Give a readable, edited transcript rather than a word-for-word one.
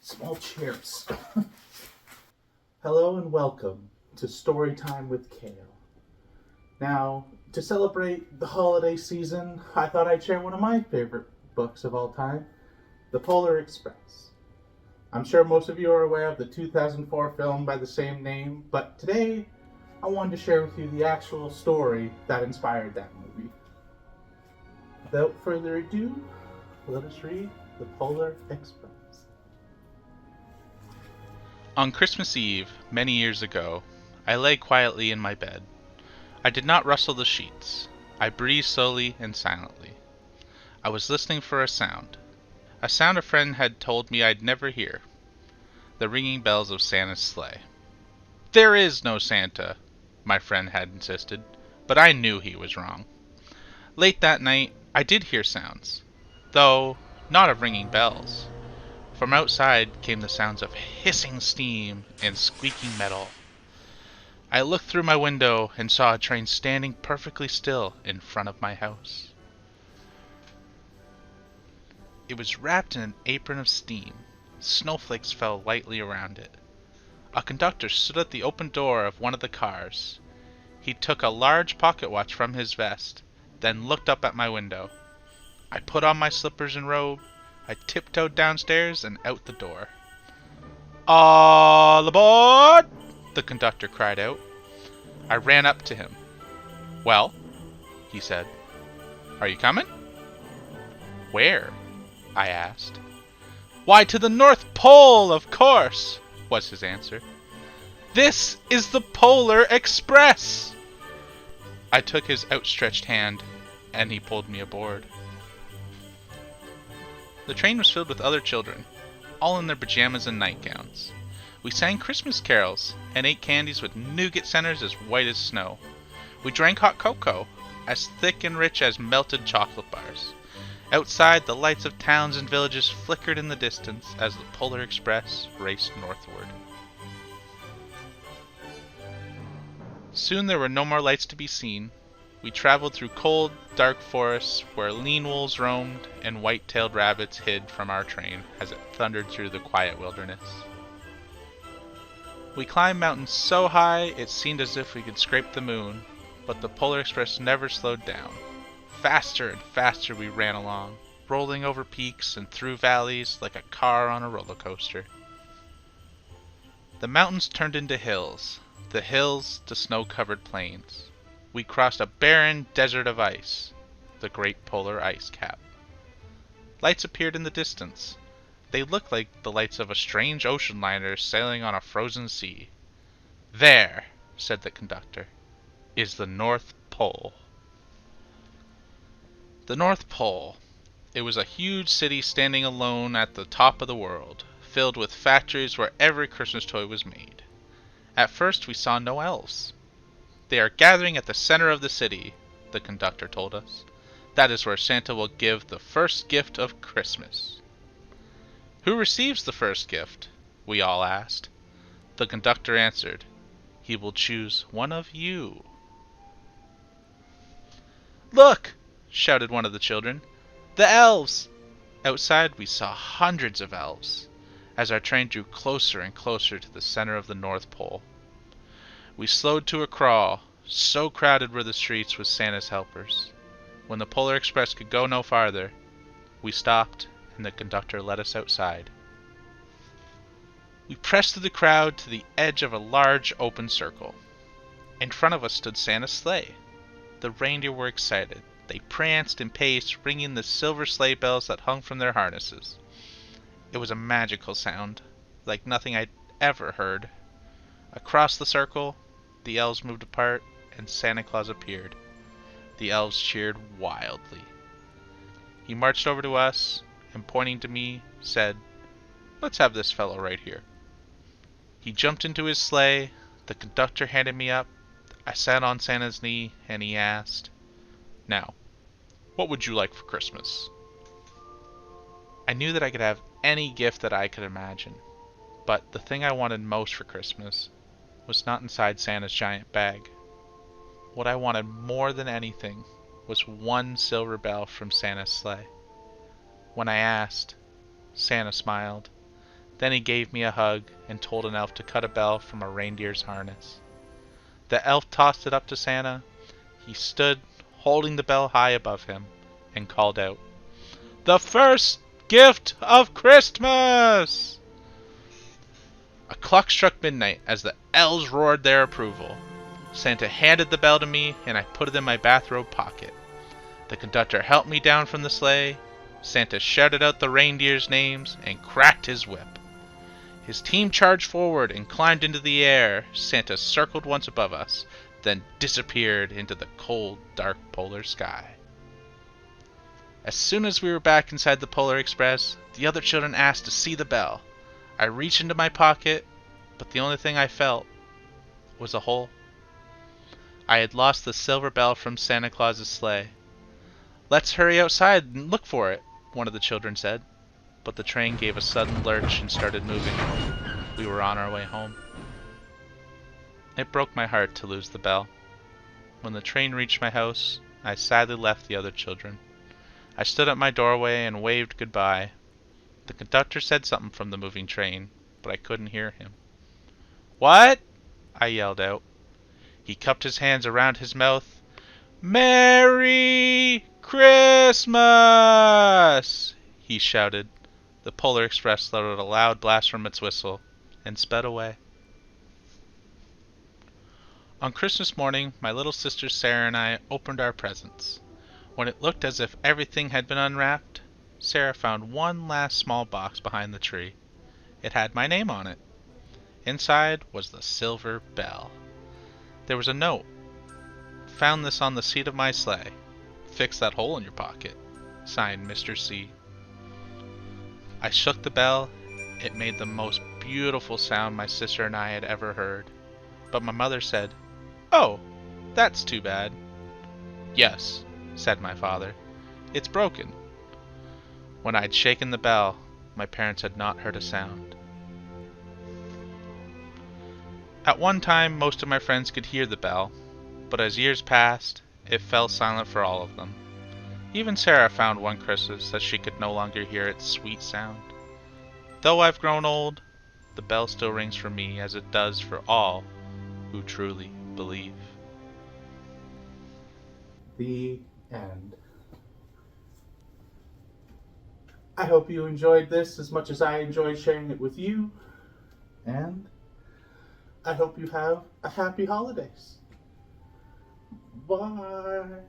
Small chairs. Hello and welcome to Storytime with Kale. Now, to celebrate the holiday season, I thought I'd share one of my favorite books of all time, The Polar Express. I'm sure most of you are aware of the 2004 film by the same name, but today I wanted to share with you the actual story that inspired that movie. Without further ado, let us read The Polar Express. On Christmas Eve, many years ago, I lay quietly in my bed. I did not rustle the sheets. I breathed slowly and silently. I was listening for a sound a friend had told me I'd never hear, the ringing bells of Santa's sleigh. "There is no Santa," my friend had insisted, but I knew he was wrong. Late that night, I did hear sounds, though not of ringing bells. From outside came the sounds of hissing steam and squeaking metal. I looked through my window and saw a train standing perfectly still in front of my house. It was wrapped in an apron of steam. Snowflakes fell lightly around it. A conductor stood at the open door of one of the cars. He took a large pocket watch from his vest, then looked up at my window. I put on my slippers and robe. I tiptoed downstairs and out the door. "All aboard!" the conductor cried out. I ran up to him. "Well," he said, "are you coming?" "Where?" I asked. "Why, to the North Pole, of course," was his answer. "This is the Polar Express!" I took his outstretched hand, and he pulled me aboard. The train was filled with other children, all in their pajamas and nightgowns. We sang Christmas carols and ate candies with nougat centers as white as snow. We drank hot cocoa, as thick and rich as melted chocolate bars. Outside, the lights of towns and villages flickered in the distance as the Polar Express raced northward. Soon there were no more lights to be seen. We traveled through cold, dark forests where lean wolves roamed and white-tailed rabbits hid from our train as it thundered through the quiet wilderness. We climbed mountains so high it seemed as if we could scrape the moon, but the Polar Express never slowed down. Faster and faster we ran along, rolling over peaks and through valleys like a car on a roller coaster. The mountains turned into hills, the hills to snow-covered plains. We crossed a barren desert of ice, the Great Polar Ice Cap. Lights appeared in the distance. They looked like the lights of a strange ocean liner sailing on a frozen sea. "There," said the conductor, "is the North Pole." The North Pole. It was a huge city standing alone at the top of the world, filled with factories where every Christmas toy was made. At first we saw no elves. "They are gathering at the center of the city," the conductor told us. "That is where Santa will give the first gift of Christmas." "Who receives the first gift?" we all asked. The conductor answered, "He will choose one of you." "Look!" shouted one of the children. "The elves!" Outside we saw hundreds of elves, as our train drew closer and closer to the center of the North Pole. We slowed to a crawl, so crowded were the streets with Santa's helpers. When the Polar Express could go no farther, we stopped and the conductor led us outside. We pressed through the crowd to the edge of a large open circle. In front of us stood Santa's sleigh. The reindeer were excited. They pranced and paced, ringing the silver sleigh bells that hung from their harnesses. It was a magical sound, like nothing I'd ever heard. Across the circle, the elves moved apart, and Santa Claus appeared. The elves cheered wildly. He marched over to us, and pointing to me, said, "Let's have this fellow right here." He jumped into his sleigh, the conductor handed me up, I sat on Santa's knee, and he asked, "Now, what would you like for Christmas?" I knew that I could have any gift that I could imagine, but the thing I wanted most for Christmas was not inside Santa's giant bag. What I wanted more than anything was one silver bell from Santa's sleigh. When I asked, Santa smiled. Then he gave me a hug and told an elf to cut a bell from a reindeer's harness. The elf tossed it up to Santa. He stood, holding the bell high above him, and called out, "The first gift of Christmas!" A clock struck midnight as the elves roared their approval. Santa handed the bell to me, and I put it in my bathrobe pocket. The conductor helped me down from the sleigh. Santa shouted out the reindeers' names and cracked his whip. His team charged forward and climbed into the air. Santa circled once above us, then disappeared into the cold, dark polar sky. As soon as we were back inside the Polar Express, the other children asked to see the bell. I reached into my pocket, but the only thing I felt was a hole. I had lost the silver bell from Santa Claus's sleigh. "Let's hurry outside and look for it," one of the children said. But the train gave a sudden lurch and started moving. We were on our way home. It broke my heart to lose the bell. When the train reached my house, I sadly left the other children. I stood at my doorway and waved goodbye. The conductor said something from the moving train, but I couldn't hear him. "What?" I yelled out. He cupped his hands around his mouth. "Merry Christmas!" he shouted. The Polar Express let out a loud blast from its whistle and sped away. On Christmas morning, my little sister Sarah and I opened our presents. When it looked as if everything had been unwrapped, Sarah found one last small box behind the tree. It had my name on it. Inside was the silver bell. There was a note. "Found this on the seat of my sleigh. Fix that hole in your pocket. Signed, Mr. C." I shook the bell. It made the most beautiful sound my sister and I had ever heard. But my mother said, "Oh, that's too bad." "Yes," said my father. "It's broken." When I had shaken the bell, my parents had not heard a sound. At one time, most of my friends could hear the bell, but as years passed, it fell silent for all of them. Even Sarah found one Christmas that she could no longer hear its sweet sound. Though I've grown old, the bell still rings for me as it does for all who truly believe. The end. I hope you enjoyed this as much as I enjoyed sharing it with you, and I hope you have a happy holidays. Bye.